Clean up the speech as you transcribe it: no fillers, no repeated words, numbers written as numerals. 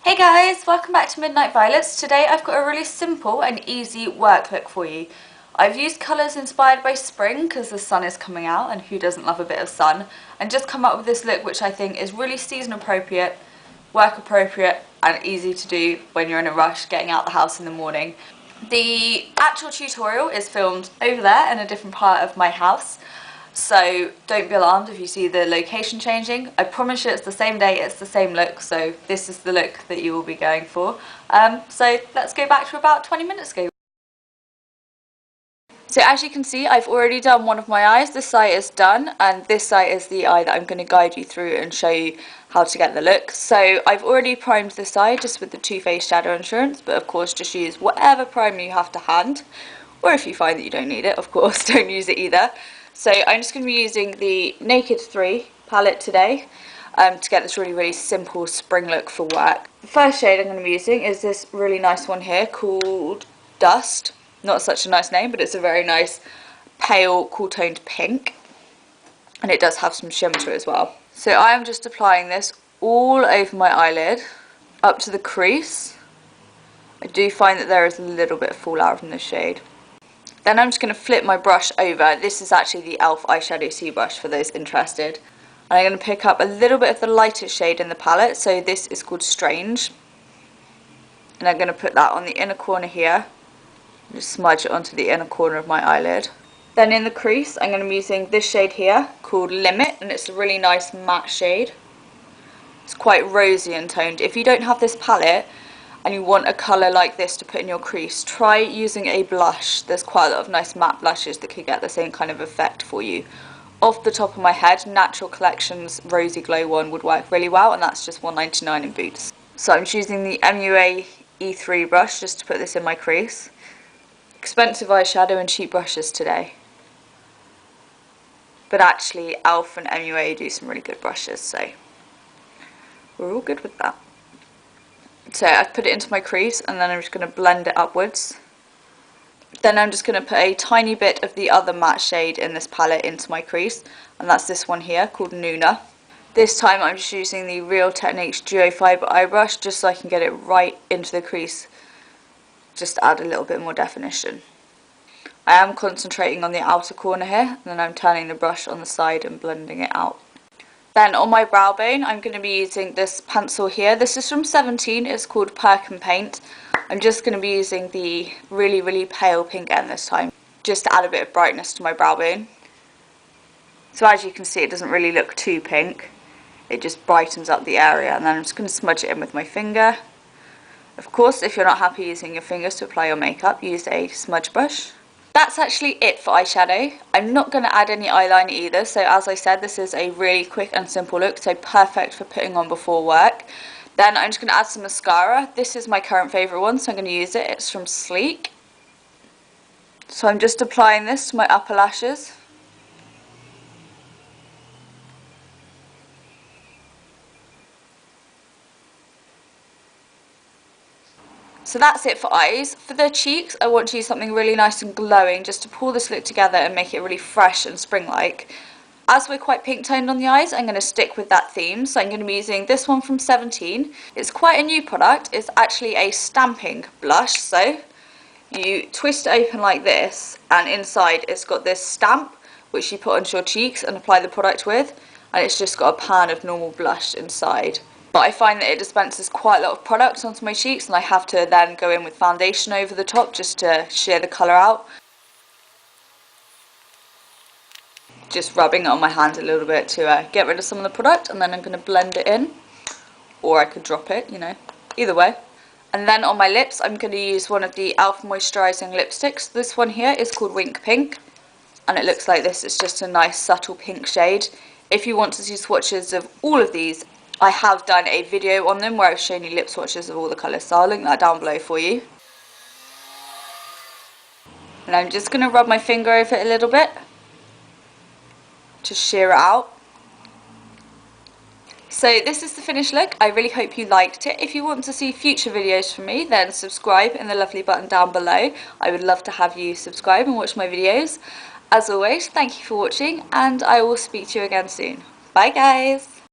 Hey guys, welcome back to Midnight Violets. Today I've got a really simple and easy work look for you. I've used colours inspired by spring because the sun is coming out and who doesn't love a bit of sun, and just come up with this look which I think is really season appropriate, work appropriate and easy to do when you're in a rush getting out the house in the morning. The actual tutorial is filmed over there in a different part of my house. So don't be alarmed if you see the location changing. I promise you it's the same day, it's the same look, so this is the look that you will be going for. So let's go back to about 20 minutes ago. So as you can see, I've already done one of my eyes. This side is done, and this side is the eye that I'm going to guide you through and show you how to get the look. So I've already primed this side just with the Too Faced Shadow Insurance, but of course just use whatever primer you have to hand, or if you find that you don't need it, of course, don't use it either. So I'm just going to be using the Naked 3 palette today to get this really simple spring look for work. The first shade I'm going to be using is this really nice one here called Dust. Not such a nice name, but it's a very nice pale cool toned pink, and it does have some shimmer to it as well. So I am just applying this all over my eyelid up to the crease. I do find that there is a little bit of fallout from this shade. Then I'm just going to flip my brush over. This is actually the e.l.f. eyeshadow C brush for those interested. And I'm going to pick up a little bit of the lightest shade in the palette. So this is called Strange. And I'm going to put that on the inner corner here. Just smudge it onto the inner corner of my eyelid. Then in the crease, I'm going to be using this shade here called Limit. And it's a really nice matte shade. It's quite rosy and toned. If you don't have this palette, and you want a colour like this to put in your crease, try using a blush. There's quite a lot of nice matte blushes that could get the same kind of effect for you. Off the top of my head, Natural Collection's Rosy Glow one would work really well, and that's just $1.99 in Boots. So I'm just using the MUA E3 brush just to put this in my crease. Expensive eyeshadow and cheap brushes today. But actually, e.l.f. and MUA do some really good brushes, so we're all good with that. So I've put it into my crease, and then I'm just going to blend it upwards. Then I'm just going to put a tiny bit of the other matte shade in this palette into my crease, and that's this one here called Nuna. This time I'm just using the Real Techniques Duo Fibre eye brush just so I can get it right into the crease, just to add a little bit more definition. I am concentrating on the outer corner here, and then I'm turning the brush on the side and blending it out. Then on my brow bone, I'm going to be using this pencil here. This is from 17, it's called Perk and Paint. I'm just going to be using the really pale pink end this time, just to add a bit of brightness to my brow bone. So as you can see, it doesn't really look too pink. It just brightens up the area, and then I'm just going to smudge it in with my finger. Of course, if you're not happy using your fingers to apply your makeup, use a smudge brush. That's actually it for eyeshadow. I'm not going to add any eyeliner either, so as I said, this is a really quick and simple look, so perfect for putting on before work. Then I'm just going to add some mascara. This is my current favourite one, so I'm going to use it. It's from Sleek. So I'm just applying this to my upper lashes. So that's it for eyes. For the cheeks, I want to use something really nice and glowing just to pull this look together and make it really fresh and spring-like. As we're quite pink toned on the eyes, I'm going to stick with that theme. So I'm going to be using this one from 17. It's quite a new product. It's actually a stamping blush. So you twist it open like this, and inside it's got this stamp which you put onto your cheeks and apply the product with. And it's just got a pan of normal blush inside. But I find that it dispenses quite a lot of product onto my cheeks, and I have to then go in with foundation over the top just to sheer the colour out. Just rubbing it on my hand a little bit to get rid of some of the product, and then I'm going to blend it in. Or I could drop it, you know, either way. And then on my lips, I'm going to use one of the e.l.f. Moisturizing lipsticks. This one here is called Wink Pink, and it looks like this. It's just a nice subtle pink shade. If you want to see swatches of all of these, I have done a video on them where I've shown you lip swatches of all the colours, so I'll link that down below for you. And I'm just going to rub my finger over it a little bit, just sheer it out. So this is the finished look. I really hope you liked it. If you want to see future videos from me, then subscribe in the lovely button down below. I would love to have you subscribe and watch my videos. As always, thank you for watching, and I will speak to you again soon. Bye guys!